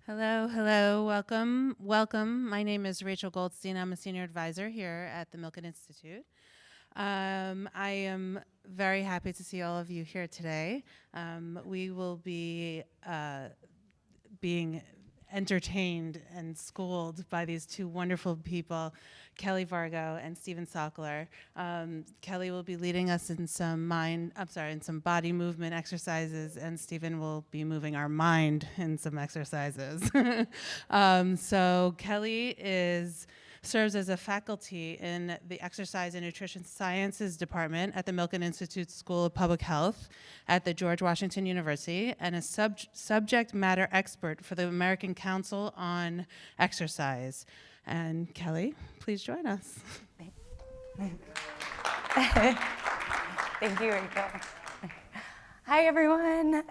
Hello, hello, welcome, welcome. My name is Rachel Goldstein. I'm a senior advisor here at the Milken Institute. I am very happy to see all of you here today. We will be being entertained and schooled by these two wonderful people, Kelly Vargo and Stephen Sockler. Kelly will be leading us in some body movement exercises, and Stephen will be moving our mind in some exercises. So Kelly serves as a faculty in the Exercise and Nutrition Sciences Department at the Milken Institute School of Public Health at the George Washington University, and a subject matter expert for the American Council on Exercise. And Kelly, please join us. Thank you, Rachel. Hi, everyone.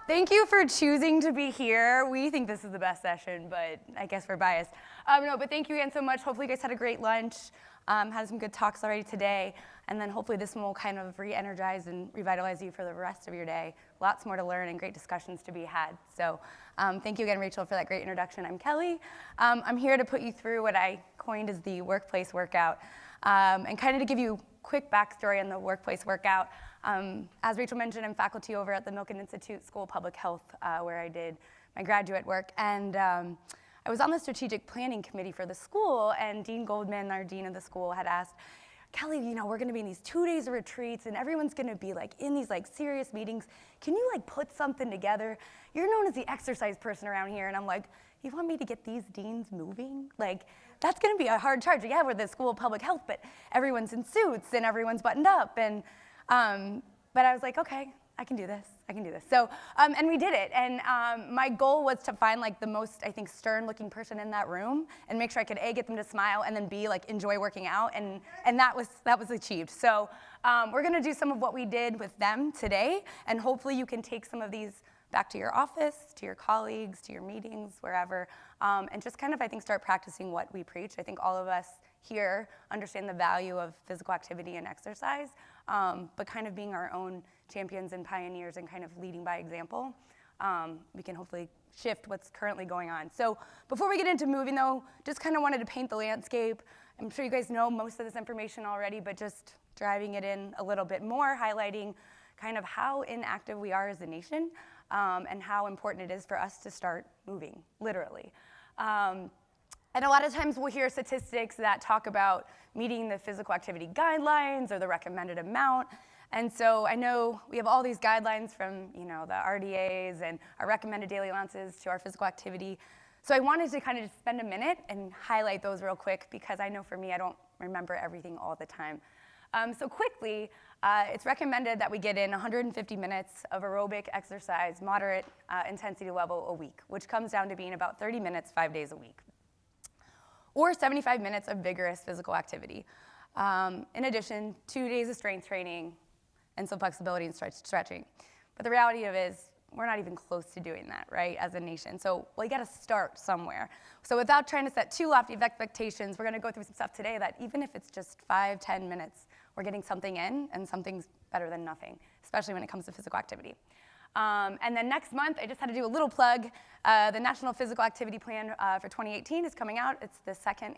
Thank you for choosing to be here. We think this is the best session, but I guess we're biased. But thank you again so much. Hopefully you guys had a great lunch, had some good talks already today, and then hopefully this one will kind of re-energize and revitalize you for the rest of your day. Lots more to learn and great discussions to be had. So thank you again, Rachel, for that great introduction. I'm Kelly. I'm here to put you through what I coined as the workplace workout, and kind of to give you a quick backstory on the workplace workout. As Rachel mentioned, I'm faculty over at the Milken Institute School of Public Health, where I did my graduate work. And I was on the strategic planning committee for the school, and Dean Goldman, our dean of the school, had asked, Kelly, we're gonna be in these 2 days of retreats, and everyone's gonna be in these serious meetings. Can you put something together? You're known as the exercise person around here. And I'm like, you want me to get these deans moving? That's gonna be a hard charge. Yeah, we're the School of Public Health, but everyone's in suits and everyone's buttoned up. And but I was like, okay, I can do this. So, and we did it. And my goal was to find the most, I think, stern-looking person in that room and make sure I could A, get them to smile, and then B, enjoy working out. And that was achieved. So we're gonna do some of what we did with them today, and hopefully you can take some of these back to your office, to your colleagues, to your meetings, wherever, and just kind of, I think, start practicing what we preach. I think all of us here understand the value of physical activity and exercise, but kind of being our own champions and pioneers and kind of leading by example, we can hopefully shift what's currently going on. So before we get into moving, though, just kind of wanted to paint the landscape. I'm sure you guys know most of this information already, but just driving it in a little bit more, highlighting kind of how inactive we are as a nation, and how important it is for us to start moving, literally. And a lot of times we'll hear statistics that talk about meeting the physical activity guidelines or the recommended amount. And so I know we have all these guidelines from the RDAs and our recommended daily allowances to our physical activity. So I wanted to kind of just spend a minute and highlight those real quick, because I know for me, I don't remember everything all the time. So quickly, it's recommended that we get in 150 minutes of aerobic exercise, moderate intensity level a week, which comes down to being about 30 minutes, 5 days a week, or 75 minutes of vigorous physical activity. In addition, 2 days of strength training and some flexibility and stretching. But the reality of it is, we're not even close to doing that, right, as a nation. So we gotta start somewhere. So without trying to set too lofty of expectations, we're gonna go through some stuff today that even if it's just 5-10 minutes, we're getting something in, and something's better than nothing, especially when it comes to physical activity. And then next month, I just had to do a little plug. The National Physical Activity Plan for 2018 is coming out. It's the second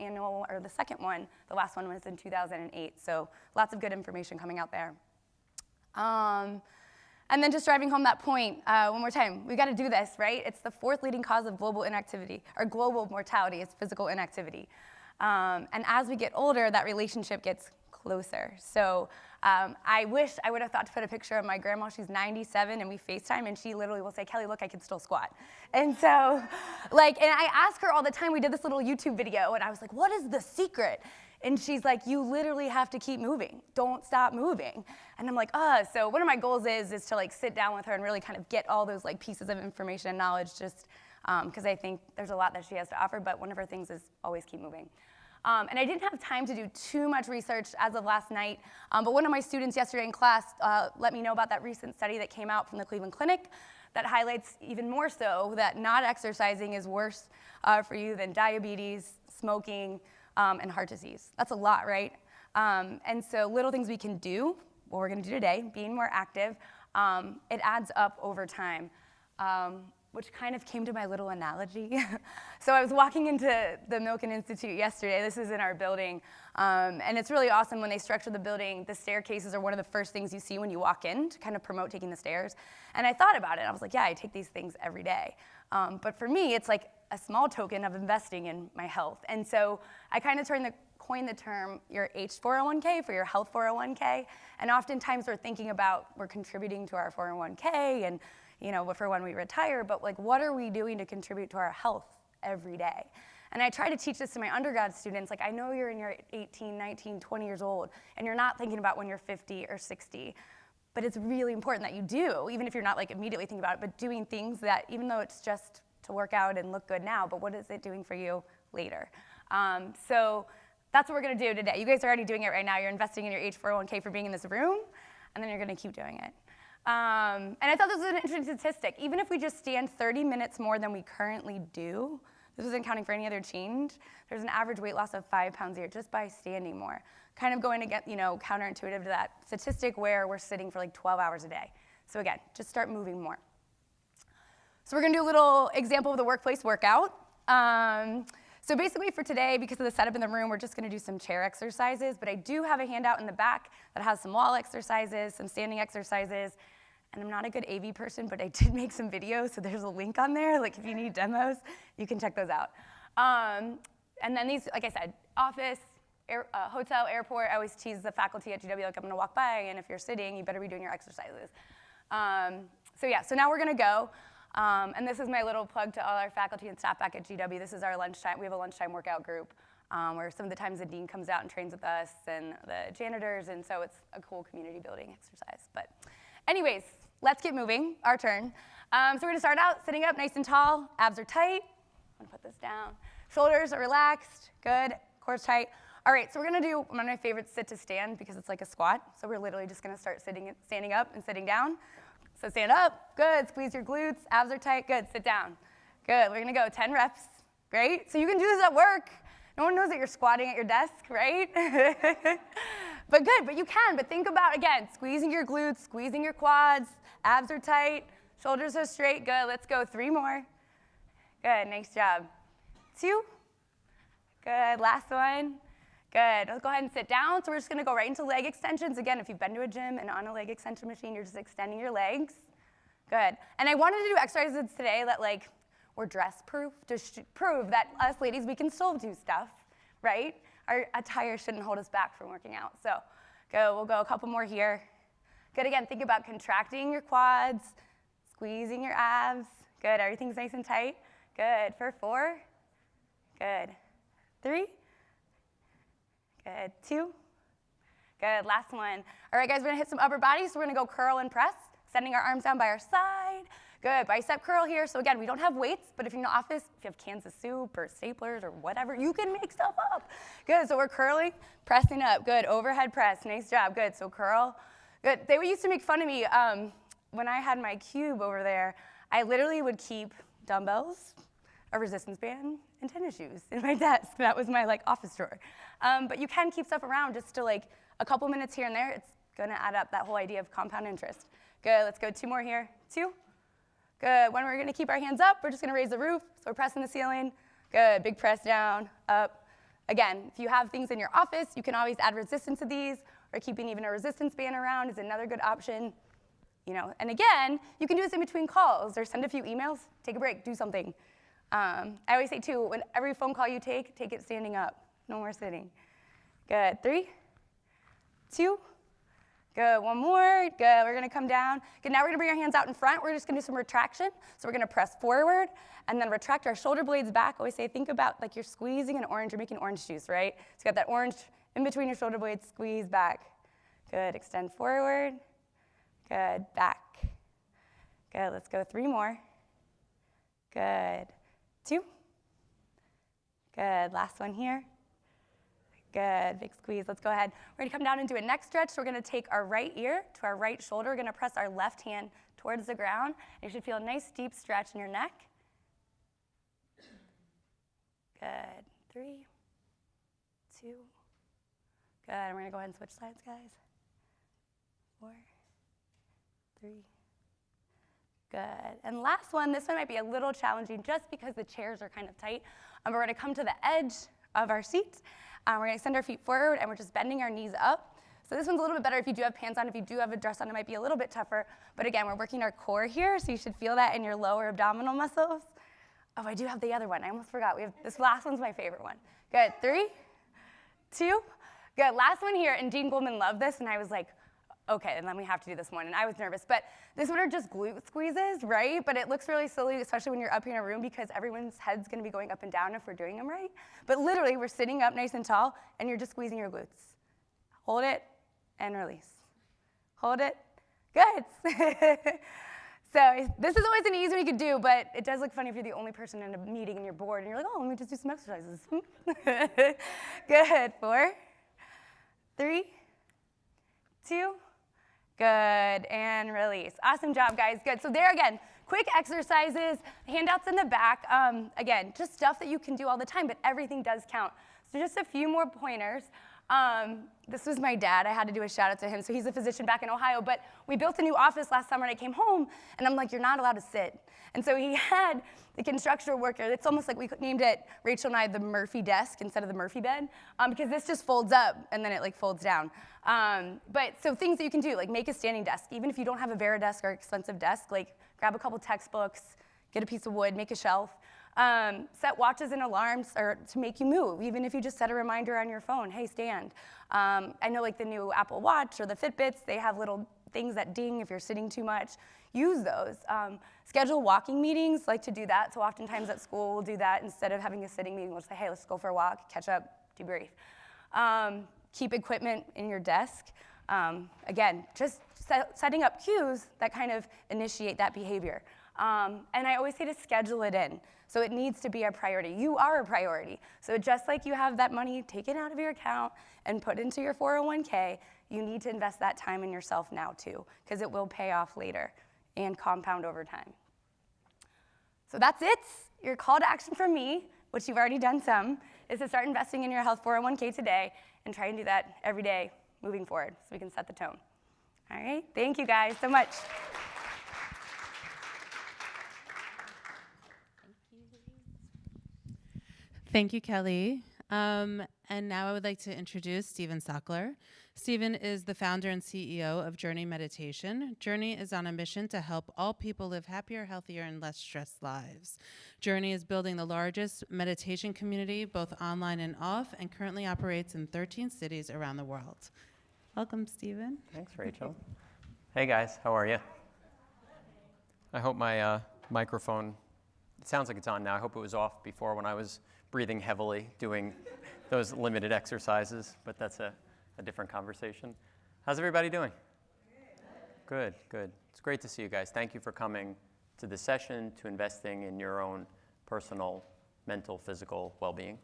one. The last one was in 2008. So lots of good information coming out there. And then just driving home that point one more time. We got to do this, right? It's the 4th leading cause of global inactivity, or global mortality, is physical inactivity. And as we get older, that relationship gets closer. So I wish I would have thought to put a picture of my grandma. She's 97, and we FaceTime, and she literally will say, Kelly, look, I can still squat. And so, and I ask her all the time. We did this little YouTube video, and I was like, what is the secret? And she's like, you literally have to keep moving. Don't stop moving. And I'm like, so one of my goals is to sit down with her and really kind of get all those pieces of information and knowledge, just because I think there's a lot that she has to offer, but one of her things is always keep moving. And I didn't have time to do too much research as of last night, but one of my students yesterday in class let me know about that recent study that came out from the Cleveland Clinic that highlights even more so that not exercising is worse for you than diabetes, smoking, and heart disease. That's a lot, right? And so little things we can do, what we're gonna do today, being more active, it adds up over time. which kind of came to my little analogy. So I was walking into the Milken Institute yesterday. This is in our building. And it's really awesome when they structure the building. The staircases are one of the first things you see when you walk in to kind of promote taking the stairs. And I thought about it. I was like, yeah, I take these things every day. But for me, it's like a small token of investing in my health. And so I kind of coined the term your H401k for your health 401k. And oftentimes we're thinking about we're contributing to our 401k and for when we retire, but like what are we doing to contribute to our health every day? And I try to teach this to my undergrad students. Like I know you're in your 18, 19, 20 years old, and you're not thinking about when you're 50 or 60. But it's really important that you do, even if you're not like immediately thinking about it, but doing things that, even though it's just to work out and look good now, but what is it doing for you later? So that's what we're gonna do today. You guys are already doing it right now. You're investing in your H401k for being in this room, and then you're gonna keep doing it. And I thought this was an interesting statistic. Even if we just stand 30 minutes more than we currently do, this isn't counting for any other change, there's an average weight loss of 5 pounds a year just by standing more. Kind of going to get, counterintuitive to that statistic where we're sitting for like 12 hours a day. So again, just start moving more. So we're gonna do a little example of the workplace workout. So basically for today, because of the setup in the room, we're just gonna do some chair exercises, but I do have a handout in the back that has some wall exercises, some standing exercises, and I'm not a good AV person, but I did make some videos, so there's a link on there. Like if you need demos, you can check those out. And then these, like I said, office, hotel, airport, I always tease the faculty at GW, like I'm gonna walk by, and if you're sitting, you better be doing your exercises. So now we're gonna go. And this is my little plug to all our faculty and staff back at GW. This is our lunchtime. We have a lunchtime workout group where some of the times the dean comes out and trains with us and the janitors, and so it's a cool community building exercise. But anyways, let's get moving, our turn. So we're gonna start out sitting up nice and tall, abs are tight. I'm gonna put this down. Shoulders are relaxed, good, core's tight. All right, so we're gonna do one of my favorites, sit to stand, because it's like a squat. So we're literally just gonna start standing up and sitting down. So stand up, good, squeeze your glutes, abs are tight, good, sit down. Good, we're gonna go 10 reps, great. So you can do this at work. No one knows that you're squatting at your desk, right? But good, but you can, but think about, again, squeezing your glutes, squeezing your quads, abs are tight, shoulders are straight, good, let's go, 3 more. Good, nice job. 2, good, last one. Good, let's go ahead and sit down. So we're just gonna go right into leg extensions. Again, if you've been to a gym and on a leg extension machine, you're just extending your legs. Good, and I wanted to do exercises today that were dress proof, to prove that us ladies, we can still do stuff, right? Our attire shouldn't hold us back from working out. So good, we'll go a couple more here. Good, again, think about contracting your quads, squeezing your abs. Good, everything's nice and tight. Good, for 4. Good, 3. Good, 2. Good, last one. All right, guys, we're gonna hit some upper body, so we're gonna go curl and press, sending our arms down by our side. Good, bicep curl here. So again, we don't have weights, but if you're in the office, if you have cans of soup or staplers or whatever, you can make stuff up. Good, so we're curling, pressing up. Good, overhead press, nice job. Good, so curl. Good, they used to make fun of me when I had my cube over there. I literally would keep dumbbells, a resistance band, and tennis shoes in my desk. That was my office drawer. But you can keep stuff around just to a couple minutes here and there. It's gonna add up, that whole idea of compound interest. Good, let's go 2 more here. 2. Good, when we're gonna keep our hands up, we're just gonna raise the roof, so we're pressing the ceiling. Good, big press down, up. Again, if you have things in your office, you can always add resistance to these, or keeping even a resistance band around is another good option. And again, you can do this in between calls, or send a few emails, take a break, do something. I always say too, when every phone call you take it standing up. No more sitting. Good, 3, 2, good, 1 more, good, we're gonna come down. Good, now we're gonna bring our hands out in front. We're just gonna do some retraction. So we're gonna press forward and then retract our shoulder blades back. I always say, think about you're squeezing an orange, you're making orange juice, right? So you got that orange in between your shoulder blades, squeeze back. Good, extend forward. Good, back. Good, let's go 3 more. Good, 2. Good, last one here. Good, big squeeze, let's go ahead. We're gonna come down and do a neck stretch. So we're gonna take our right ear to our right shoulder. We're gonna press our left hand towards the ground. You should feel a nice deep stretch in your neck. Good, 3, 2. Good, and we're gonna go ahead and switch sides, guys. 4, 3, Good. And last one, this one might be a little challenging just because the chairs are kind of tight. We're going to come to the edge of our seat. We're going to extend our feet forward, and we're just bending our knees up. So this one's a little bit better if you do have pants on. If you do have a dress on, it might be a little bit tougher. But again, we're working our core here, so you should feel that in your lower abdominal muscles. Oh, I do have the other one. I almost forgot. This last one's my favorite one. Good. 3, 2. Good. Last one here, and Jean Goldman loved this, and I was like, okay, and then we have to do this one, and I was nervous. But this one are just glute squeezes, right? But it looks really silly, especially when you're up here in a room, because everyone's head's going to be going up and down if we're doing them right. But literally, we're sitting up nice and tall, and you're just squeezing your glutes. Hold it and release. Hold it. Good. So this is always an easy one you could do, but it does look funny if you're the only person in a meeting and you're bored, and you're like, oh, let me just do some exercises. Good. 4, 3, 2. Good, and release. Awesome job, guys. Good. So there again, quick exercises, handouts in the back. Again, just stuff that you can do all the time, but everything does count. So just a few more pointers. This was my dad. I had to do a shout out to him. So he's a physician back in Ohio, but we built a new office last summer, and I came home, and I'm like, you're not allowed to sit. And so he had the construction worker. It's almost like we named it, Rachel and I, the Murphy desk instead of the Murphy bed, because this just folds up, and then it like folds down. But so things that you can do, like make a standing desk. Even if you don't have a Veridesk or expensive desk, like grab a couple textbooks, get a piece of wood, make a shelf. Set watches and alarms or to make you move, even if you just set a reminder on your phone, hey, stand. I know like the new Apple Watch or the Fitbits, they have little things that ding if you're sitting too much. Use those. Schedule walking meetings, like to do that. So oftentimes at school we'll do that instead of having a sitting meeting. We'll say, hey, let's go for a walk, catch up, debrief. Keep equipment in your desk. Again, just setting up cues that kind of initiate that behavior. And I always say to schedule it in. So it needs to be a priority. You are a priority. So just like you have that money taken out of your account and put into your 401k, you need to invest that time in yourself now too, because it will pay off later and compound over time. So that's it. Your call to action from me, which you've already done some, is to start investing in your health 401k today and try and do that every day moving forward so we can set the tone. All right, thank you guys so much. Thank you, Kelly. And now I would like to introduce Stephen Sackler. Stephen is the founder and CEO of Journey Meditation. Journey is on a mission to help all people live happier, healthier, and less stressed lives. Journey is building the largest meditation community, both online and off, and currently operates in 13 cities around the world. Welcome, Stephen. Thanks, Rachel. Hey, guys. How are you? I hope my microphone, it sounds like it's on now. I hope it was off before when I was breathing heavily, doing those limited exercises, but that's a different conversation. How's everybody doing? Good, good. It's great to see you guys. Thank you for coming to this session, to investing in your own personal, mental, physical well-being.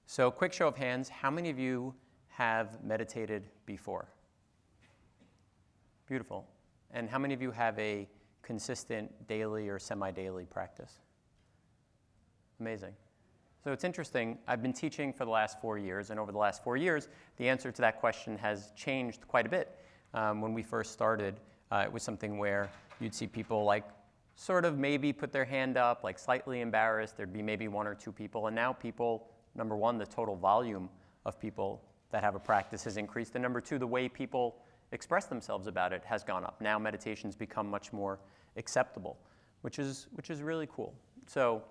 So quick show of hands, how many of you have meditated before? Beautiful. And how many of you have a consistent daily or semi-daily practice? Amazing. So it's interesting, I've been teaching for the last 4 years, and over the last 4 years, the answer to that question has changed quite a bit. When we first started, it was something where you'd see people like sort of maybe put their hand up, like slightly embarrassed, there'd be maybe 1 or 2 people, and now people, number one, the total volume of people that have a practice has increased, and number 2, the way people express themselves about it has gone up. Now meditation's become much more acceptable, which is really cool. So,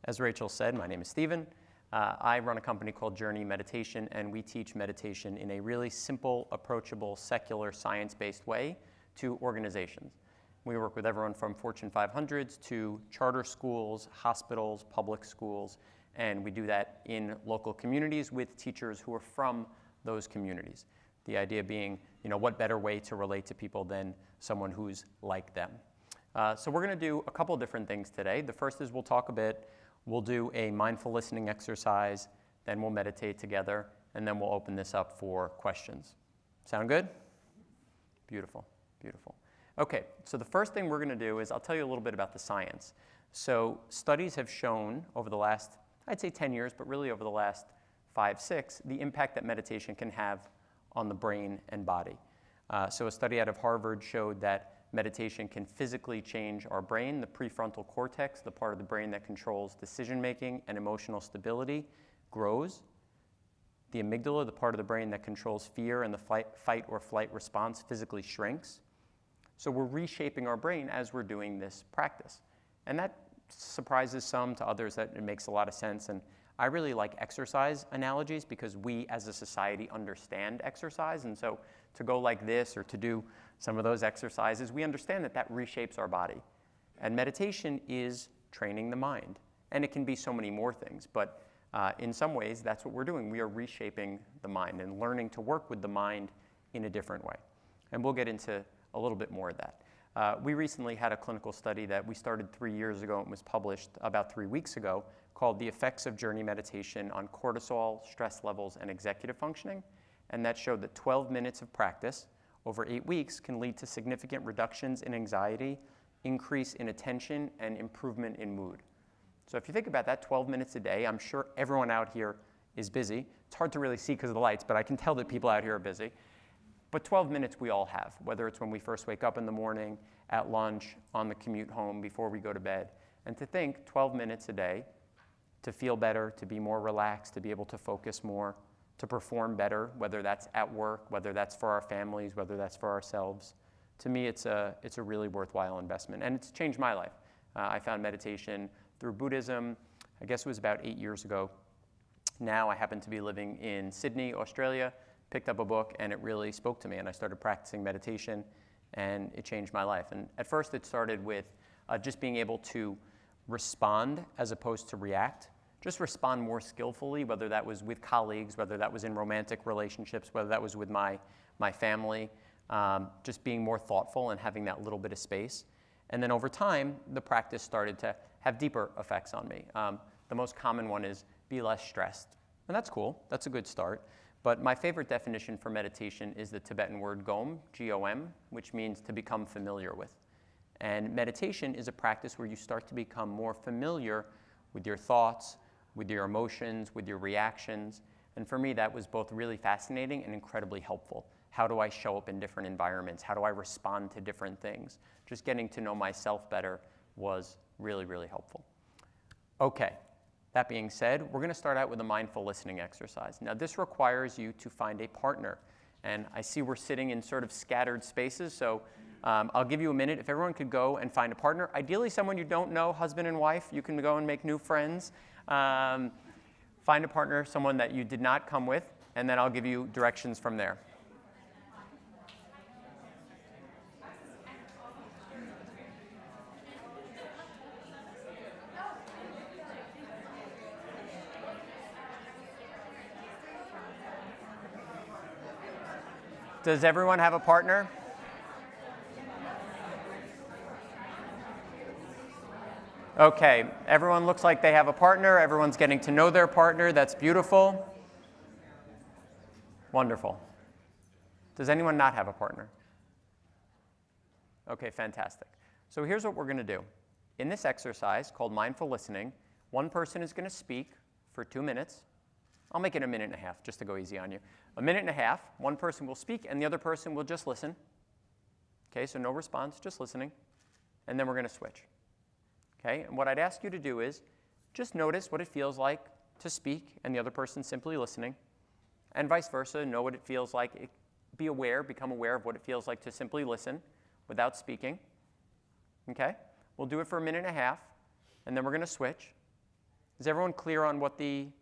as Rachel said, my name is Stephen. I run a company called Journey Meditation, and we teach meditation in a really simple, approachable, secular, science-based way to organizations. We work with everyone from Fortune 500s to charter schools, hospitals, public schools, and we do that in local communities with teachers who are from those communities. The idea being, what better way to relate to people than someone who's like them. So we're going to do a couple different things today. The first is we'll do a mindful listening exercise, then we'll meditate together, and then we'll open this up for questions. Sound good? Beautiful, beautiful. Okay, so the first thing we're going to do is I'll tell you a little bit about the science. So studies have shown over the last, I'd say 10 years, but really over the last 5, 6, the impact that meditation can have on the brain and body. So a study out of Harvard showed that Meditation can physically change our brain. The prefrontal cortex, the part of the brain that controls decision-making and emotional stability, grows. The amygdala, the part of the brain that controls fear and the fight or flight response, physically shrinks. So we're reshaping our brain as we're doing this practice. And that surprises some, to others that it makes a lot of sense. And I really like exercise analogies because we as a society understand exercise. And so to go like this or to do some of those exercises, we understand that that reshapes our body. And meditation is training the mind. And it can be so many more things. But in some ways, that's what we're doing. We are reshaping the mind and learning to work with the mind in a different way. And we'll get into a little bit more of that. We recently had a clinical study that we started 3 years ago and was published about 3 weeks ago called The Effects of Journey Meditation on Cortisol, Stress Levels, and Executive Functioning. And that showed that 12 minutes of practice over 8 weeks can lead to significant reductions in anxiety, increase in attention, and improvement in mood. So if you think about that, 12 minutes a day, I'm sure everyone out here is busy. It's hard to really see because of the lights, but I can tell that people out here are busy. But 12 minutes we all have, whether it's when we first wake up in the morning, at lunch, on the commute home, before we go to bed. And to think 12 minutes a day to feel better, to be more relaxed, to be able to focus more, to perform better, whether that's at work, whether that's for our families, whether that's for ourselves. To me, it's a really worthwhile investment. And it's changed my life. I found meditation through Buddhism, I guess it was about 8 years ago. Now I happen to be living in Sydney, Australia, picked up a book, and it really spoke to me. And I started practicing meditation, and it changed my life. And at first it started with just being able to respond as opposed to react. Just respond more skillfully, whether that was with colleagues, whether that was in romantic relationships, whether that was with my family, just being more thoughtful and having that little bit of space. And then over time, the practice started to have deeper effects on me. The most common one is be less stressed. And that's cool. That's a good start. But my favorite definition for meditation is the Tibetan word gom, G-O-M, which means to become familiar with. And meditation is a practice where you start to become more familiar with your thoughts, with your emotions, with your reactions. And for me, that was both really fascinating and incredibly helpful. How do I show up in different environments? How do I respond to different things? Just getting to know myself better was really, really helpful. Okay, that being said, we're going to start out with a mindful listening exercise. Now, this requires you to find a partner. And I see we're sitting in sort of scattered spaces, so I'll give you a minute. If everyone could go and find a partner, ideally someone you don't know, husband and wife, you can go and make new friends. Find a partner, someone that you did not come with, and then I'll give you directions from there. Does everyone have a partner? Okay, everyone looks like they have a partner. Everyone's getting to know their partner. That's beautiful. Wonderful. Does anyone not have a partner? Okay, fantastic. So here's what we're going to do. In this exercise called mindful listening, one person is going to speak for 2 minutes. I'll make it a minute and a half just to go easy on you. A minute and a half, one person will speak and the other person will just listen. Okay, so no response, just listening. And then we're going to switch. Okay, and what I'd ask you to do is just notice what it feels like to speak and the other person simply listening. And vice versa, know what it feels like. Become aware of what it feels like to simply listen without speaking. Okay, we'll do it for a minute and a half and then we're going to switch. Is everyone clear on what the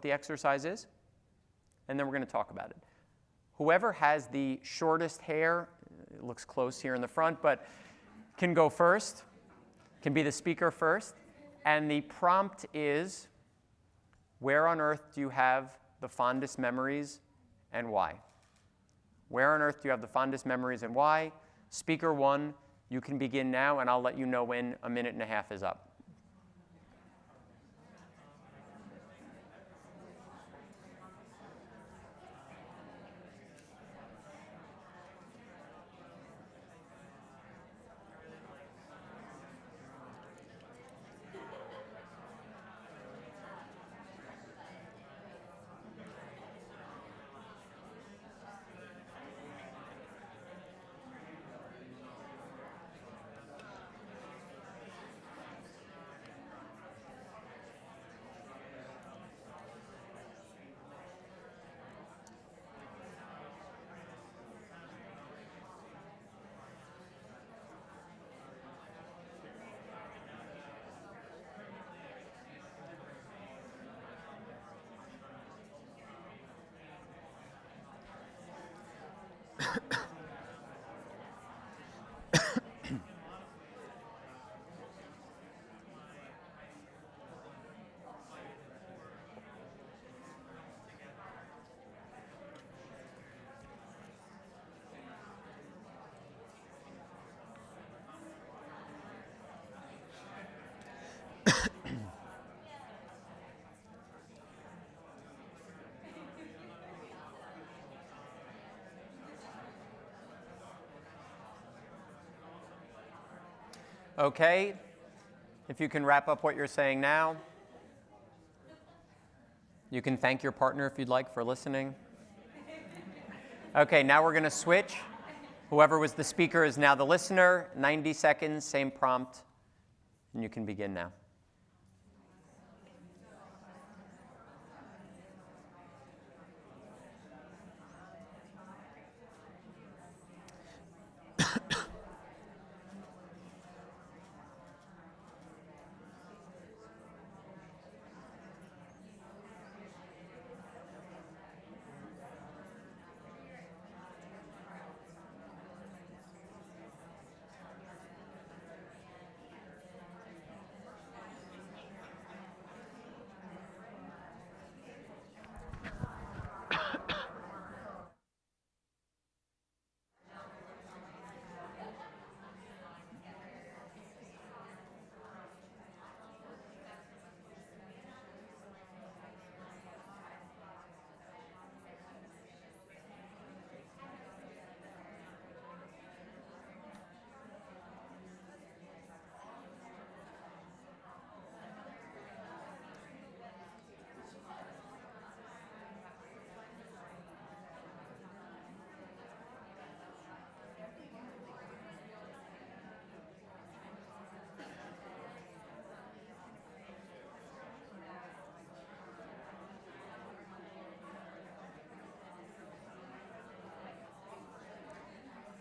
exercise is? And then we're going to talk about it. Whoever has the shortest hair, it looks close here in the front, but can go first, can be the speaker first. And the prompt is, where on earth do you have the fondest memories and why? Where on earth do you have the fondest memories and why? Speaker one, you can begin now, and I'll let you know when a minute and a half is up. Okay, if you can wrap up what you're saying now. You can thank your partner if you'd like for listening. Okay, now we're going to switch. Whoever was the speaker is now the listener. 90 seconds, same prompt, and you can begin now.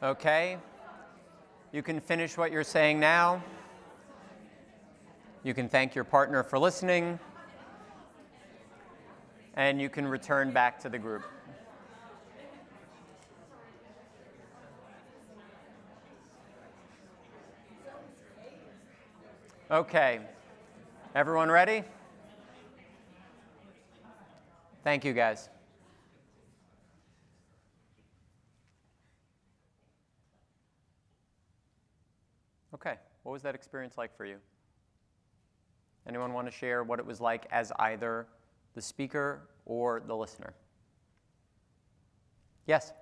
Okay, you can finish what you're saying now. You can thank your partner for listening. And you can return back to the group. Okay, everyone ready? Thank you, guys. Okay, what was that experience like for you? Anyone want to share what it was like as either the speaker or the listener? Yes?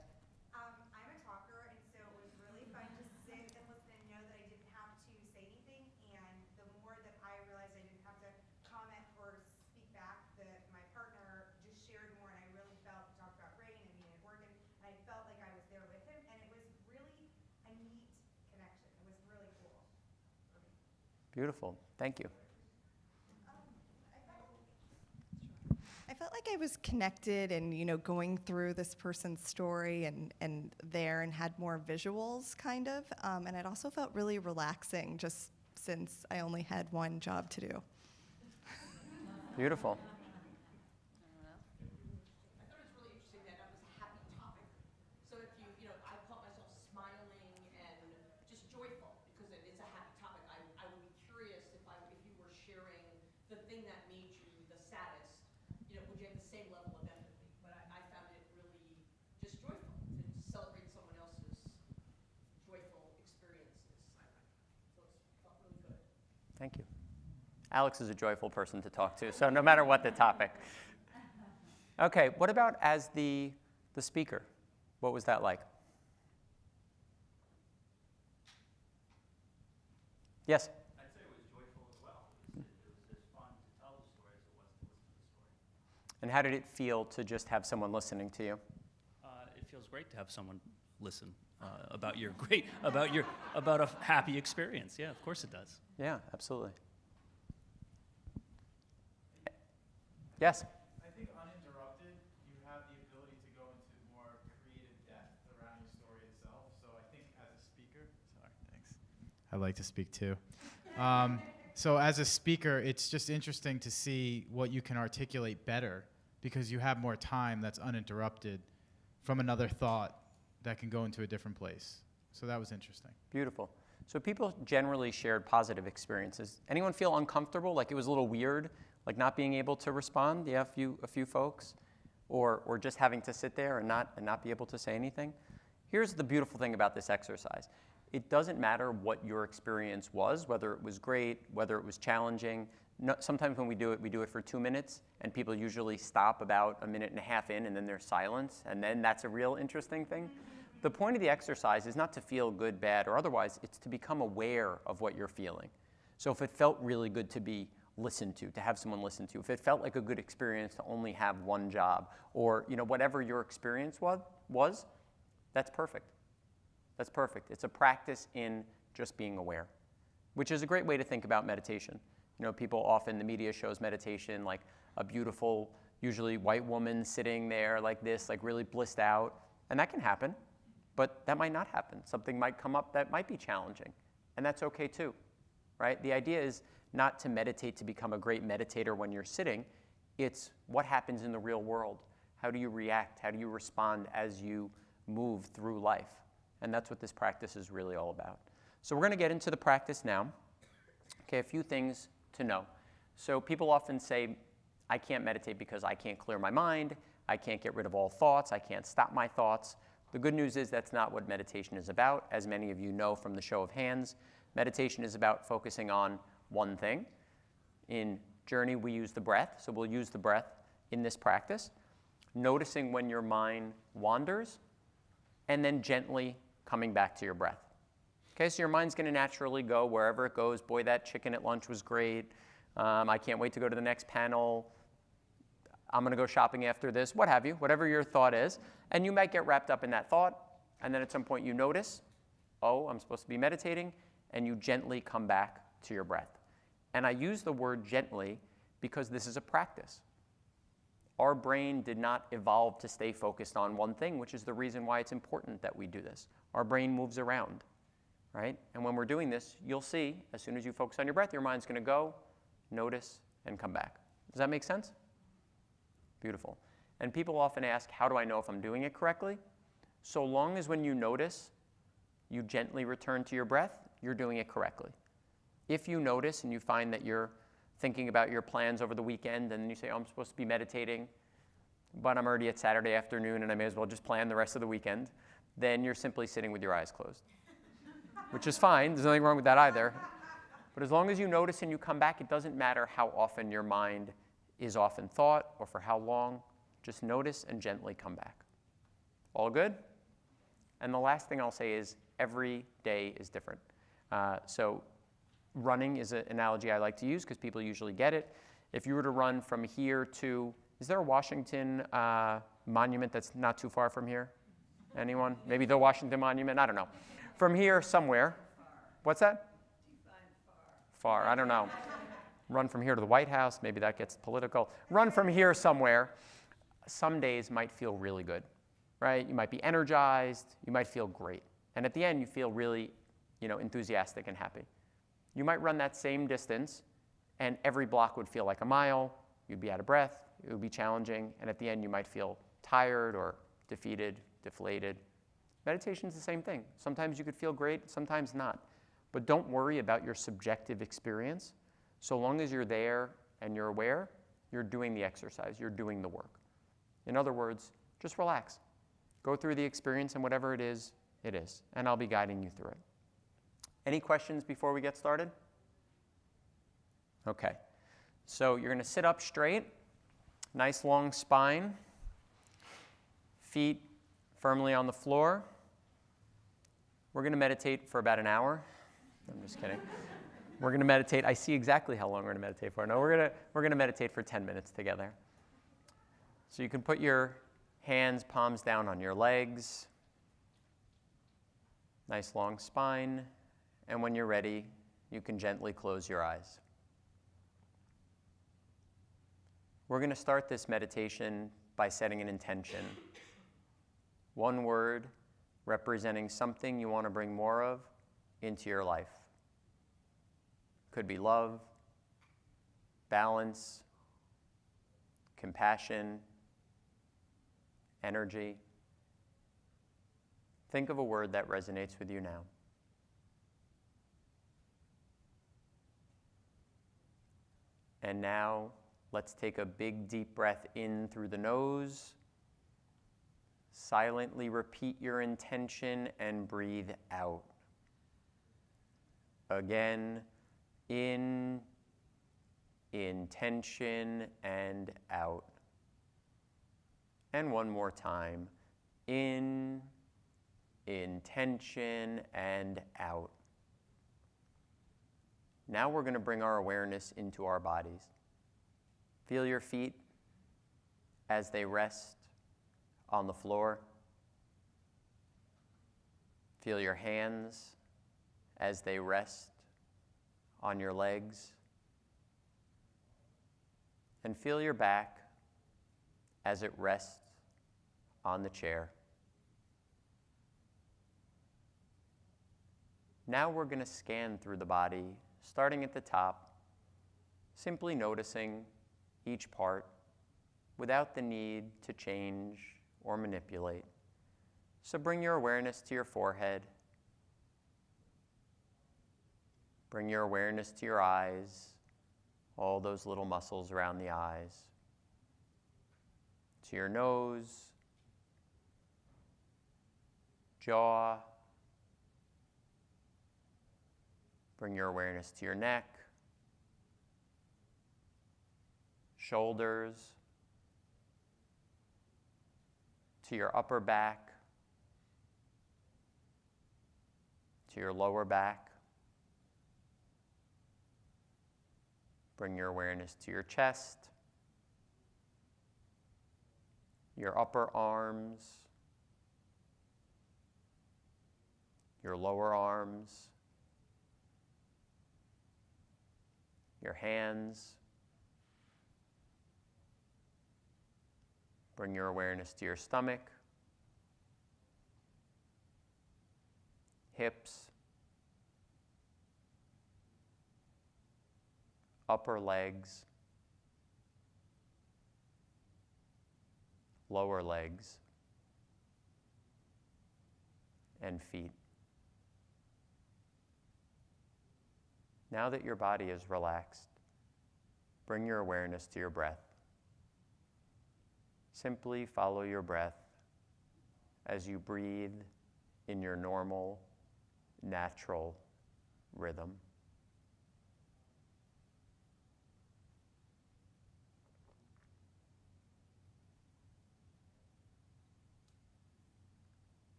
I'm a talker, and so it was really fun to sit and listen and know that I didn't have to say anything. And the more that I realized I didn't have to comment or speak back, that my partner just shared more, and I really felt, we talked about rain and being at work, and I felt like I was there with him, and it was really a neat connection. It was really cool for me. Beautiful. Thank you. I felt like I was connected and, going through this person's story and had more visuals, kind of. And it also felt really relaxing, just since I only had one job to do. Beautiful. I thought it was really interesting that that was a happy topic. So if I caught myself smiling and just joyful because it is a happy topic. I would be curious if you were sharing the thing that made you the saddest, would you have the same level of empathy? But I found it really just joyful to celebrate someone else's joyful experiences. So it felt really good. Thank you. Alex is a joyful person to talk to, so no matter what the topic. Okay, what about as the speaker? What was that like? Yes? I'd say it was joyful as well. It was as fun to tell the story as it was to listen to the story. And how did it feel to just have someone listening to you? It feels great to have someone listen about a happy experience. Yeah, of course it does. Yeah, absolutely. Yes? I think uninterrupted, you have the ability to go into more creative depth around your story itself. So I think as a speaker, sorry, thanks. I'd like to speak too. So as a speaker, it's just interesting to see what you can articulate better because you have more time that's uninterrupted from another thought that can go into a different place. So that was interesting. Beautiful. So people generally shared positive experiences. Anyone feel uncomfortable, like it was a little weird, like not being able to respond? Yeah, a few folks, or just having to sit there and not be able to say anything. Here's the beautiful thing about this exercise. It doesn't matter what your experience was, whether it was great, whether it was challenging. No, sometimes when we do it for 2 minutes, and people usually stop about a minute and a half in, and then there's silence, and then that's a real interesting thing. The point of the exercise is not to feel good, bad, or otherwise. It's to become aware of what you're feeling. So if it felt really good to be listened to have someone listen to, if it felt like a good experience to only have one job, or whatever your experience was, that's perfect. That's perfect. It's a practice in just being aware, which is a great way to think about meditation. People often, the media shows meditation like a beautiful, usually white woman sitting there like this, like really blissed out. And that can happen, but that might not happen. Something might come up that might be challenging, and that's okay too, right? The idea is not to meditate to become a great meditator when you're sitting. It's what happens in the real world. How do you react? How do you respond as you move through life? And that's what this practice is really all about. So we're going to get into the practice now. Okay, a few things to know. So people often say, I can't meditate because I can't clear my mind, I can't get rid of all thoughts, I can't stop my thoughts. The good news is that's not what meditation is about. As many of you know from the show of hands, meditation is about focusing on one thing. In Journey, we use the breath, so we'll use the breath in this practice, noticing when your mind wanders, and then gently coming back to your breath. Okay, so your mind's going to naturally go wherever it goes. Boy, that chicken at lunch was great. I can't wait to go to the next panel. I'm going to go shopping after this, what have you, whatever your thought is. And you might get wrapped up in that thought, and then at some point you notice, oh, I'm supposed to be meditating, and you gently come back to your breath. And I use the word gently because this is a practice. Our brain did not evolve to stay focused on one thing, which is the reason why it's important that we do this. Our brain moves around, right? And when we're doing this, you'll see, as soon as you focus on your breath, your mind's going to go, notice, and come back. Does that make sense? Beautiful. And people often ask, how do I know if I'm doing it correctly? So long as when you notice, you gently return to your breath, you're doing it correctly. If you notice and you find that you're thinking about your plans over the weekend and you say, oh, I'm supposed to be meditating, but I'm already at Saturday afternoon and I may as well just plan the rest of the weekend, then you're simply sitting with your eyes closed, which is fine. There's nothing wrong with that either. But as long as you notice and you come back, it doesn't matter how often your mind is off in thought or for how long. Just notice and gently come back. All good? And the last thing I'll say is every day is different. So running is an analogy I like to use because people usually get it. If you were to run from here to, is there a Washington monument that's not too far from here? Anyone? Maybe the Washington Monument? I don't know. From here somewhere. What's that? Far. I don't know. Run from here to the White House. Maybe that gets political. Run from here somewhere. Some days might feel really good, right? You might be energized. You might feel great. And at the end, you feel really, enthusiastic and happy. You might run that same distance, and every block would feel like a mile. You'd be out of breath. It would be challenging. And at the end, you might feel tired or defeated, deflated. Meditation's the same thing. Sometimes you could feel great, sometimes not. But don't worry about your subjective experience. So long as you're there and you're aware, you're doing the exercise, you're doing the work. In other words, just relax. Go through the experience, and whatever it is, and I'll be guiding you through it. Any questions before we get started? Okay. So you're going to sit up straight, nice long spine, feet firmly on the floor. We're going to meditate for about an hour. I'm just kidding. We're going to meditate. I see exactly how long we're going to meditate for. No, we're going to meditate for 10 minutes together. So you can put your hands, palms down on your legs. Nice long spine. And when you're ready, you can gently close your eyes. We're going to start this meditation by setting an intention. One word representing something you want to bring more of into your life. Could be love, balance, compassion, energy. Think of a word that resonates with you now. And now, let's take a big, deep breath in through the nose. Silently repeat your intention and breathe out. Again, in, intention, and out. And one more time. In, in tension and out. Now we're going to bring our awareness into our bodies. Feel your feet as they rest on the floor. Feel your hands as they rest on your legs. And feel your back as it rests on the chair. Now we're going to scan through the body, starting at the top, simply noticing each part without the need to change or manipulate. So bring your awareness to your forehead. Bring your awareness to your eyes, all those little muscles around the eyes. To your nose, jaw. Bring your awareness to your neck, shoulders, to your upper back, to your lower back. Bring your awareness to your chest, your upper arms, your lower arms, your hands. Bring your awareness to your stomach, hips, upper legs, lower legs, and feet. Now that your body is relaxed, bring your awareness to your breath. Simply follow your breath as you breathe in your normal, natural rhythm.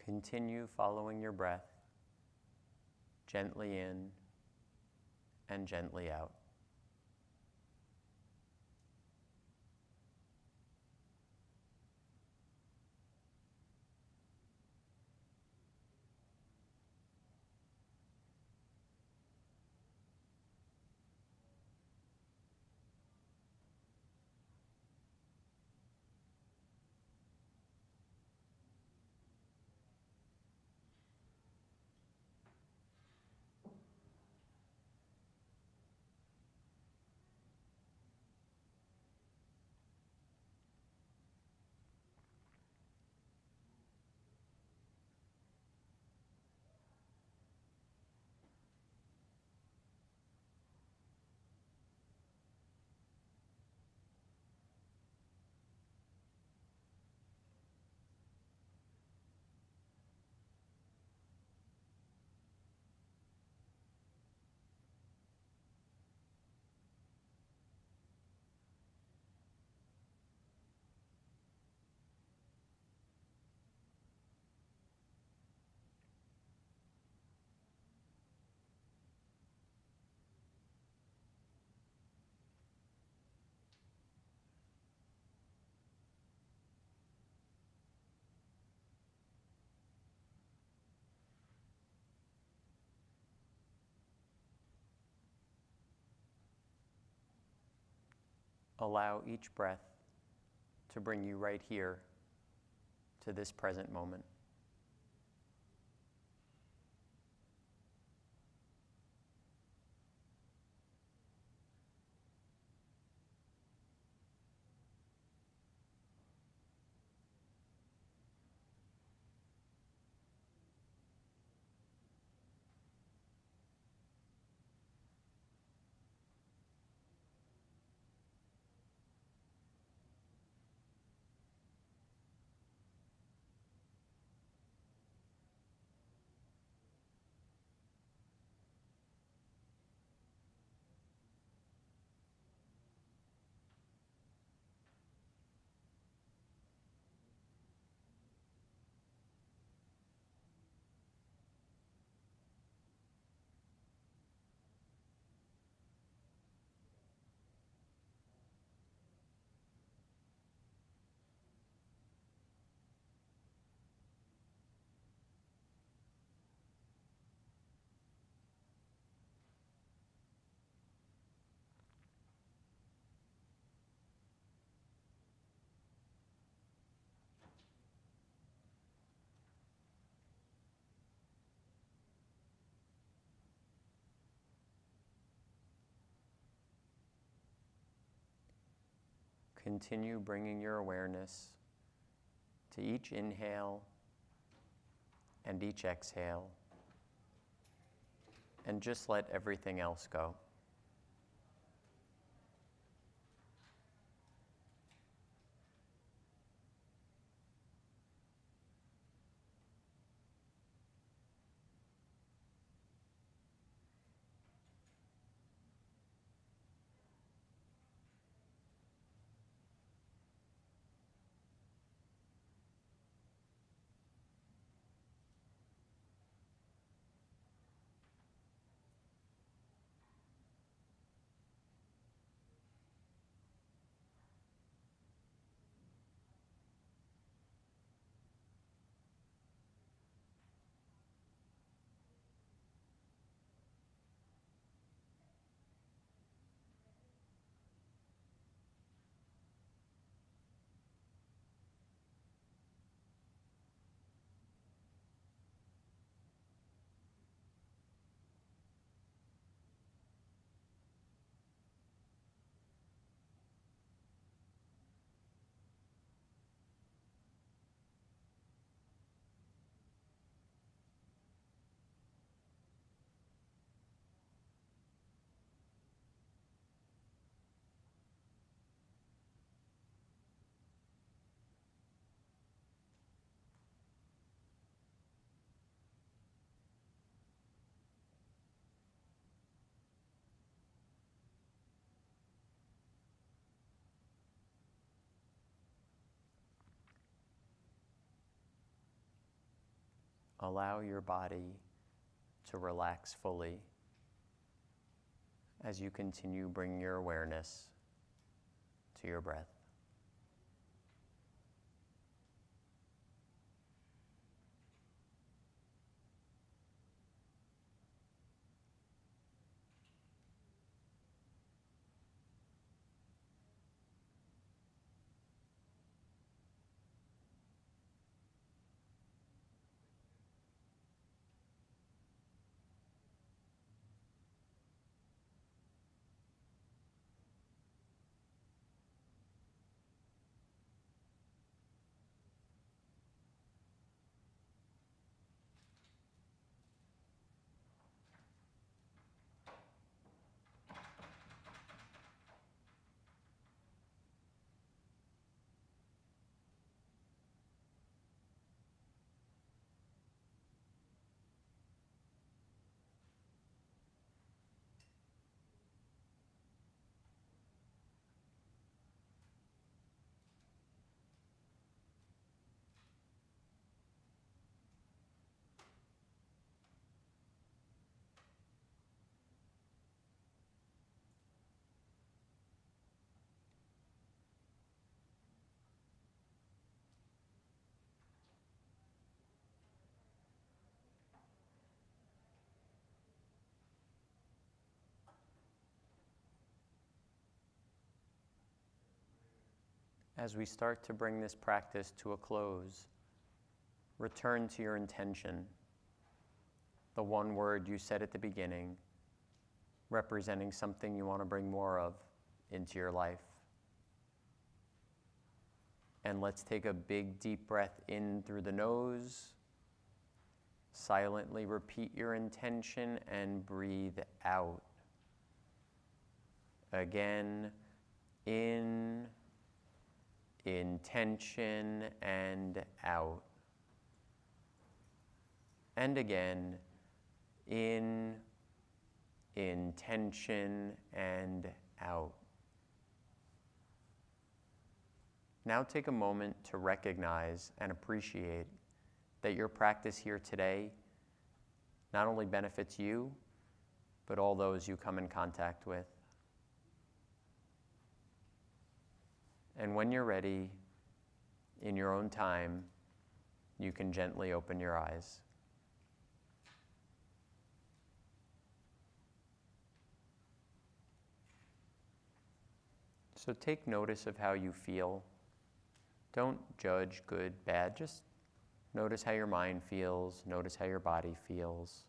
Continue following your breath, gently in and gently out. Allow each breath to bring you right here to this present moment. continue bringing your awareness to each inhale and each exhale, and just let everything else go. Allow your body to relax fully as you continue bringing your awareness to your breath. As we start to bring this practice to a close, return to your intention, the one word you said at the beginning, representing something you want to bring more of into your life. And let's take a big, deep breath in through the nose. Silently repeat your intention and breathe out. Again, in, intention, and out. And again, in, intention, and out. Now take a moment to recognize and appreciate that your practice here today not only benefits you, but all those you come in contact with. And when you're ready, in your own time, you can gently open your eyes. So take notice of how you feel. Don't judge good, bad. Just notice how your mind feels. Notice how your body feels.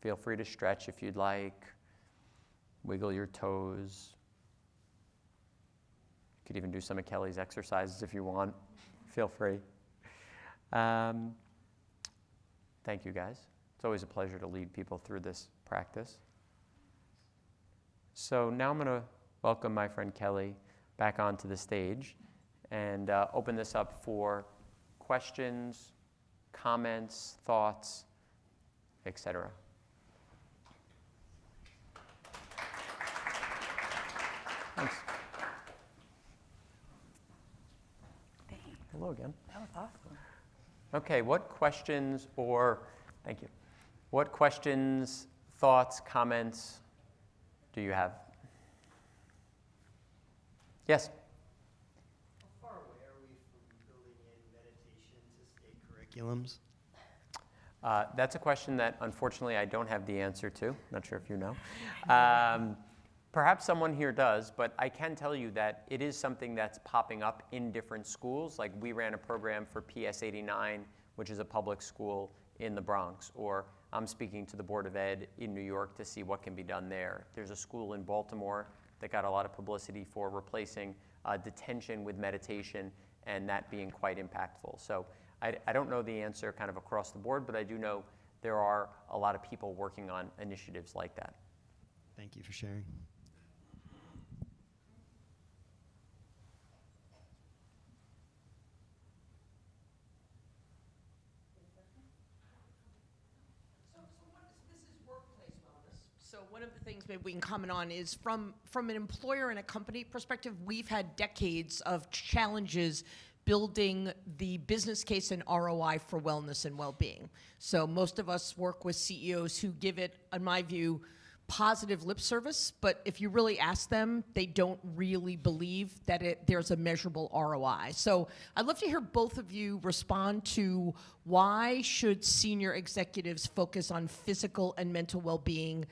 Feel free to stretch if you'd like. Wiggle your toes. Could even do some of Kelly's exercises if you want. Feel free. Thank you, guys. It's always a pleasure to lead people through this practice. So now I'm going to welcome my friend Kelly back onto the stage and open this up for questions, comments, thoughts, etc. Thanks. Hello again. That was awesome. Okay, what questions thank you. What questions, thoughts, comments do you have? Yes? How far away are we from building in meditation to state curriculums? That's a question that, unfortunately, I don't have the answer to. Not sure if you know. Perhaps someone here does, but I can tell you that it is something that's popping up in different schools. Like we ran a program for PS 89, which is a public school in the Bronx, or I'm speaking to the Board of Ed in New York to see what can be done there. There's a school in Baltimore that got a lot of publicity for replacing detention with meditation, and that being quite impactful. So I don't know the answer kind of across the board, but I do know there are a lot of people working on initiatives like that. Thank you for sharing. This is workplace wellness. So one of the things maybe we can comment on is from an employer and a company perspective, we've had decades of challenges building the business case and ROI for wellness and well-being. So most of us work with CEOs who give it, in my view, positive lip service, but if you really ask them, they don't really believe that there's a measurable ROI. So I'd love to hear both of you respond to why should senior executives focus on physical and mental well-being,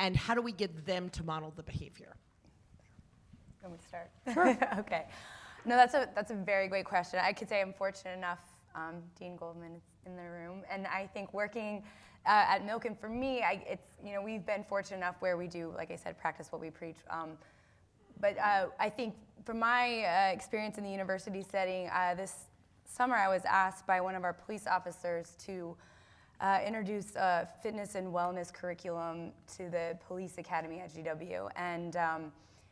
and how do we get them to model the behavior? You want me to start? Sure. Okay. No, that's a very great question. I could say I'm fortunate enough, Dean Goldman is in the room, and I think working at Milken, for me, we've been fortunate enough where we do, like I said, practice what we preach. But I think from my experience in the university setting, this summer I was asked by one of our police officers to introduce a fitness and wellness curriculum to the police academy at GW. And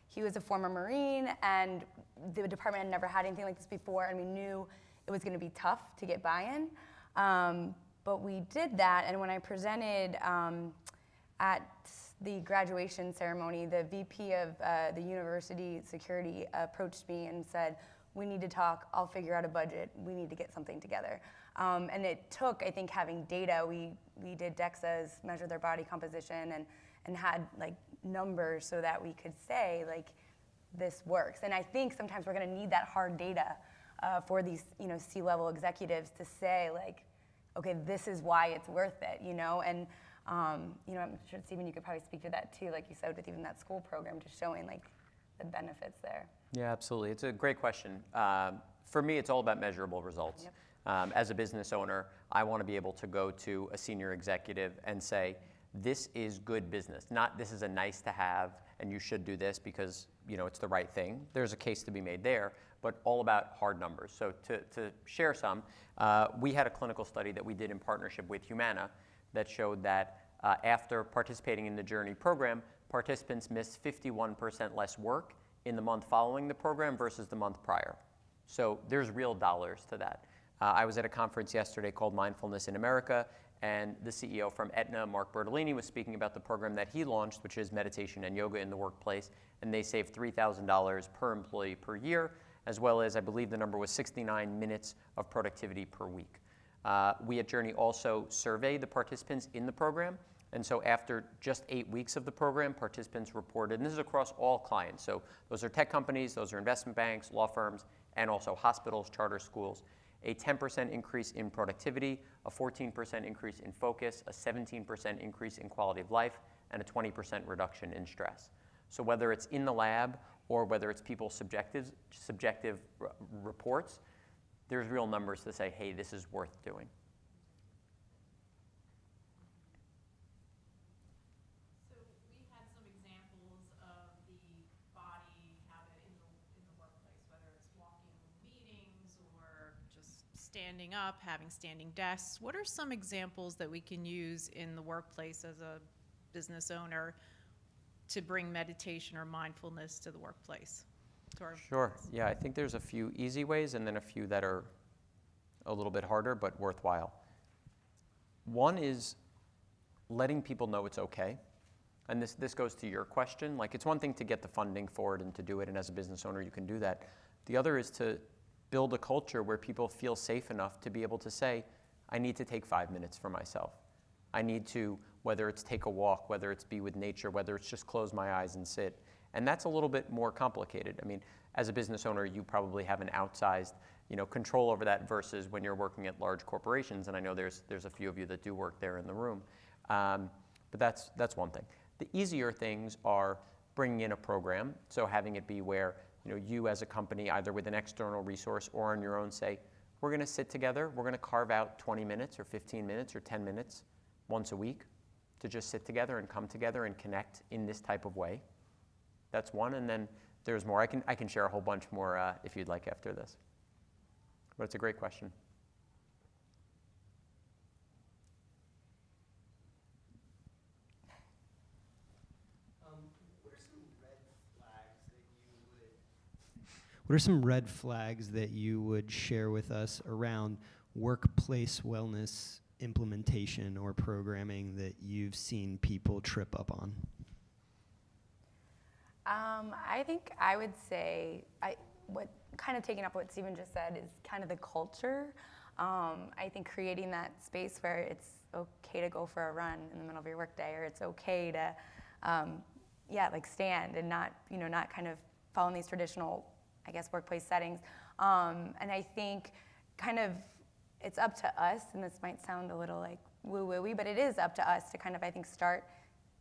he was a former Marine, and the department had never had anything like this before, and we knew it was going to be tough to get buy-in. But we did that, and when I presented at the graduation ceremony, the VP of the university security approached me and said, "We need to talk, I'll figure out a budget, we need to get something together." And it took, I think, having data. We did DEXAs, measure their body composition, and had like numbers so that we could say, like, this works. And I think sometimes we're gonna need that hard data for these C-level executives to say, like, okay, this is why it's worth it, and I'm sure, Stephen, you could probably speak to that too, like you said, with even that school program, just showing like the benefits there. Yeah, absolutely. It's a great question. For me, it's all about measurable results. Yep. As a business owner, I want to be able to go to a senior executive and say, this is good business, not this is a nice to have and you should do this because it's the right thing. There's a case to be made there, but all about hard numbers. So to share some, we had a clinical study that we did in partnership with Humana that showed that after participating in the Journey program, participants missed 51% less work in the month following the program versus the month prior. So there's real dollars to that. I was at a conference yesterday called Mindfulness in America, and the CEO from Aetna, Mark Bertolini, was speaking about the program that he launched, which is meditation and yoga in the workplace, and they saved $3,000 per employee per year, as well as, I believe the number was 69 minutes of productivity per week. We at Journey also surveyed the participants in the program, and so after just 8 weeks of the program, participants reported, and this is across all clients, so those are tech companies, those are investment banks, law firms, and also hospitals, charter schools, a 10% increase in productivity, a 14% increase in focus, a 17% increase in quality of life, and a 20% reduction in stress. So whether it's in the lab or whether it's people's subjective reports, there's real numbers to say, hey, this is worth doing. So we had some examples of the body habit in the workplace, standing up, having standing desks. What are some examples that we can use in the workplace as a business owner to bring meditation or mindfulness to the workplace? Sure. Yeah, I think there's a few easy ways and then a few that are a little bit harder but worthwhile. One is letting people know it's okay. And this goes to your question. Like, it's one thing to get the funding for it and to do it, and as a business owner you can do that. The other is to build a culture where people feel safe enough to be able to say, I need to take 5 minutes for myself. I need to, whether it's take a walk, whether it's be with nature, whether it's just close my eyes and sit. And that's a little bit more complicated. I mean, as a business owner, you probably have an outsized, control over that versus when you're working at large corporations. And I know there's a few of you that do work there in the room. But that's one thing. The easier things are bringing in a program. So having it be where, you as a company, either with an external resource or on your own, say, we're going to sit together. We're going to carve out 20 minutes or 15 minutes or 10 minutes once a week to just sit together and come together and connect in this type of way. That's one, and then there's more. I can share a whole bunch more if you'd like after this. But it's a great question. What are some red flags that you would share with us around workplace wellness implementation or programming that you've seen people trip up on? I think I would say, what kind of taking up what Stephen just said is kind of the culture. I think creating that space where it's okay to go for a run in the middle of your workday, or it's okay to, stand and not kind of follow these traditional, workplace settings. And I think kind of it's up to us, and this might sound a little like woo-woo-y, but it is up to us to kind of, start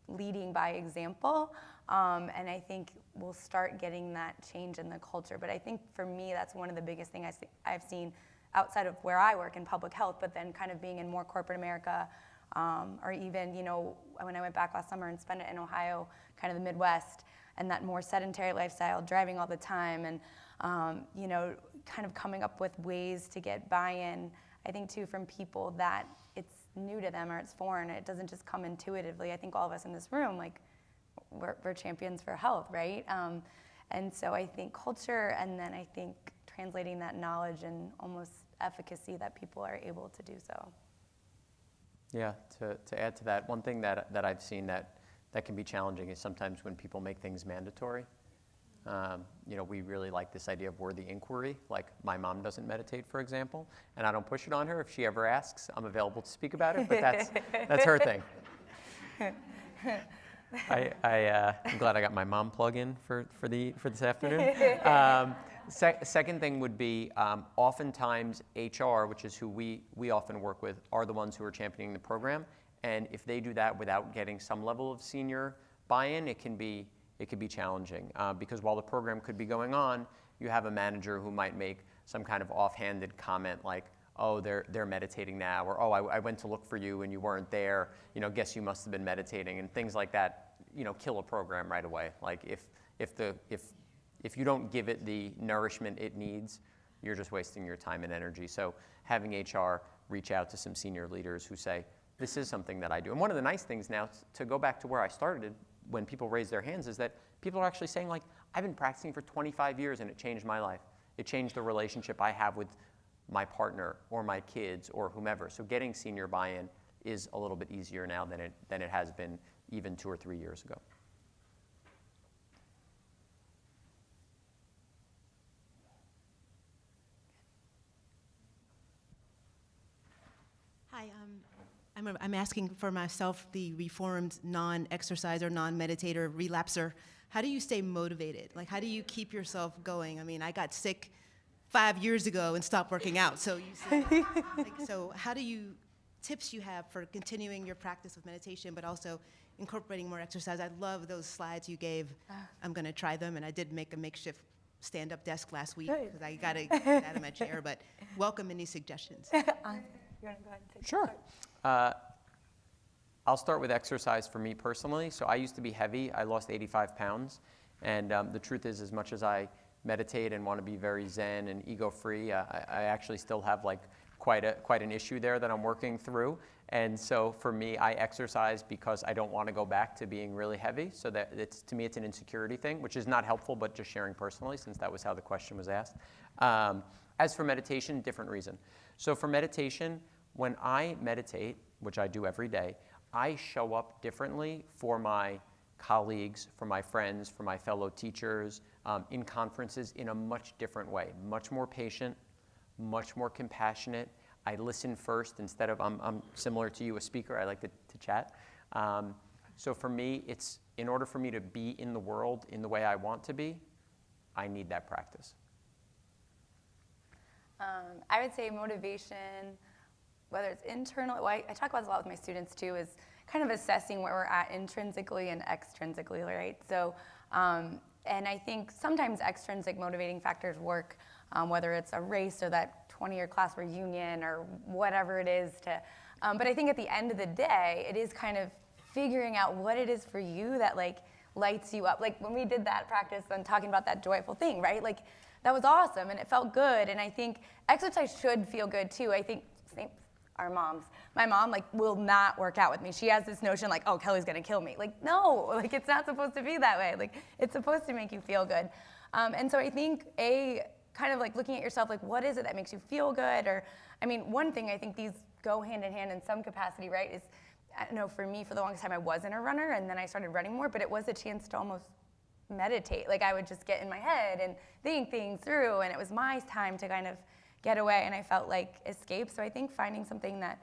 leading by example. And I think we'll start getting that change in the culture. But I think for me, that's one of the biggest things I've seen outside of where I work in public health, but then kind of being in more corporate America, or even, when I went back last summer and spent it in Ohio, kind of the Midwest, and that more sedentary lifestyle, driving all the time, and, kind of coming up with ways to get buy-in, I think, too, from people that it's new to them or it's foreign. It doesn't just come intuitively. I think all of us in this room, we're champions for health, right? And so I think culture, and then I think translating that knowledge and almost efficacy that people are able to do so. Yeah, to add to that, one thing that I've seen that can be challenging is sometimes when people make things mandatory. We really like this idea of worthy inquiry. Like, my mom doesn't meditate, for example, and I don't push it on her. If she ever asks, I'm available to speak about it, but that's her thing. I'm glad I got my mom plug in for this afternoon. Second thing would be oftentimes HR, which is who we often work with, are the ones who are championing the program. And if they do that without getting some level of senior buy-in, it can be challenging because while the program could be going on, you have a manager who might make some kind of offhanded comment like, oh, they're meditating now, or oh, I went to look for you and you weren't there. Guess you must have been meditating, and things like that. Kill a program right away. Like if you don't give it the nourishment it needs, you're just wasting your time and energy. So having HR reach out to some senior leaders who say, this is something that I do. And one of the nice things now, to go back to where I started, when people raise their hands, is that people are actually saying, like, I've been practicing for 25 years and it changed my life. It changed the relationship I have with my partner or my kids or whomever. So getting senior buy-in is a little bit easier now than it has been even 2 or 3 years ago. Hi, I'm asking for myself, the reformed non-exerciser, non-meditator, relapser. How do you stay motivated? Like, how do you keep yourself going? I mean, I got sick 5 years ago and stopped working out. So so how do you, tips you have for continuing your practice of meditation, but also incorporating more exercise? I love those slides you gave. I'm going to try them, and I did make a makeshift stand-up desk last week because I got to get out of my chair, but welcome any suggestions. You want to go ahead and take Sure. I'll start with exercise for me personally. So I used to be heavy. I lost 85 pounds. And the truth is, as much as I meditate and want to be very zen and ego-free, I actually still have like quite an issue there that I'm working through. And so for me, I exercise because I don't want to go back to being really heavy. So that to me, it's an insecurity thing, which is not helpful, but just sharing personally, since that was how the question was asked. As for meditation, different reason. So for meditation, when I meditate, which I do every day, I show up differently for my colleagues, for my friends, for my fellow teachers, in conferences in a much different way. Much more patient, much more compassionate. I listen first instead of, I'm similar to you, a speaker. I like to chat. So for me, it's in order for me to be in the world in the way I want to be, I need that practice. I would say motivation, whether it's internal, well, I talk about this a lot with my students too, is kind of assessing where we're at intrinsically and extrinsically, right? So, and I think sometimes extrinsic motivating factors work, whether it's a race or that 20-year class reunion or whatever it is to, but I think at the end of the day, it is kind of figuring out what it is for you that like lights you up. Like when we did that practice and talking about that joyful thing, right? Like that was awesome and it felt good. And I think exercise should feel good too. I think our moms, my mom like will not work out with me. She has this notion like, oh, Kelly's gonna kill me. Like, no, like it's not supposed to be that way. Like it's supposed to make you feel good. And so I think kind of like looking at yourself, like what is it that makes you feel good? Or, I mean, one thing I think these go hand in hand in some capacity, right, is, I don't know, for me, for the longest time, I wasn't a runner, and then I started running more, but it was a chance to almost meditate. Like I would just get in my head and think things through, and it was my time to kind of get away, and I felt like escape. So I think finding something that,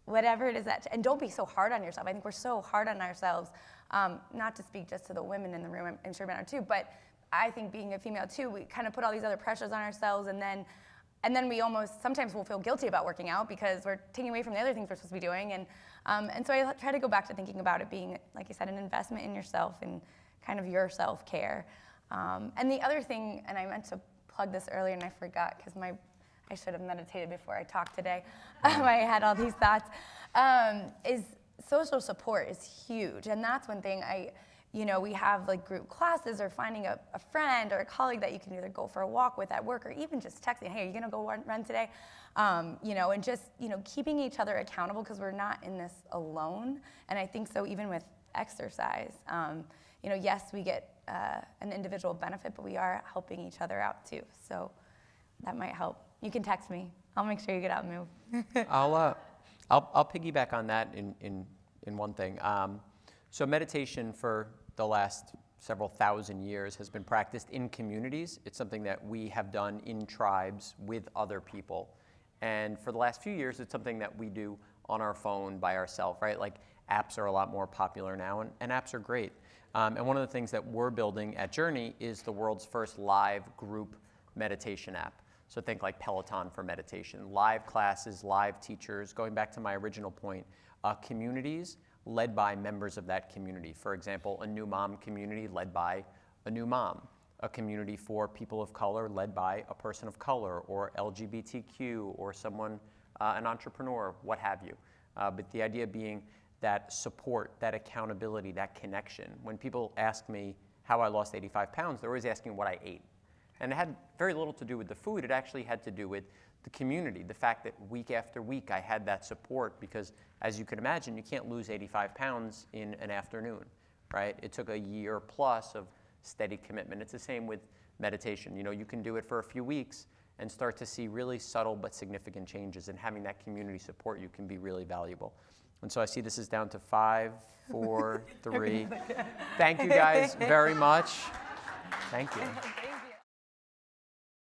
whatever it is that, and don't be so hard on yourself. I think we're so hard on ourselves, not to speak just to the women in the room, I'm sure men are too, but I think being a female too, we kind of put all these other pressures on ourselves, and then we almost, sometimes we'll feel guilty about working out because we're taking away from the other things we're supposed to be doing. And so I try to go back to thinking about it being, like I said, an investment in yourself and kind of your self-care. And the other thing, and I meant to plug this earlier and I forgot because I should have meditated before I talked today. I had all these thoughts. Is social support is huge. And that's one thing we have like group classes or finding a friend or a colleague that you can either go for a walk with at work or even just texting, hey, are you gonna go run today? And just, keeping each other accountable because we're not in this alone. And I think so even with exercise, yes, we get an individual benefit, but we are helping each other out too. So that might help. You can text me. I'll make sure you get out and move. I'll piggyback on that in one thing. So meditation for the last several thousand years has been practiced in communities. It's something that we have done in tribes with other people. And for the last few years, it's something that we do on our phone by ourselves, right? Like apps are a lot more popular now, and apps are great. And one of the things that we're building at Journey is the world's first live group meditation app. So think like Peloton for meditation, live classes, live teachers, going back to my original point, communities led by members of that community. For example, a new mom community led by a new mom, a community for people of color led by a person of color, or LGBTQ, or someone, an entrepreneur, what have you. But the idea being that support, that accountability, that connection. When people ask me how I lost 85 pounds, they're always asking what I ate. And it had very little to do with the food. It actually had to do with the community, the fact that week after week I had that support, because as you can imagine, you can't lose 85 pounds in an afternoon, right? It took a year plus of steady commitment. It's the same with meditation. You can do it for a few weeks and start to see really subtle but significant changes, and having that community support you can be really valuable. And so I see this is down to 5, 4, 3. Thank you guys very much. Thank you.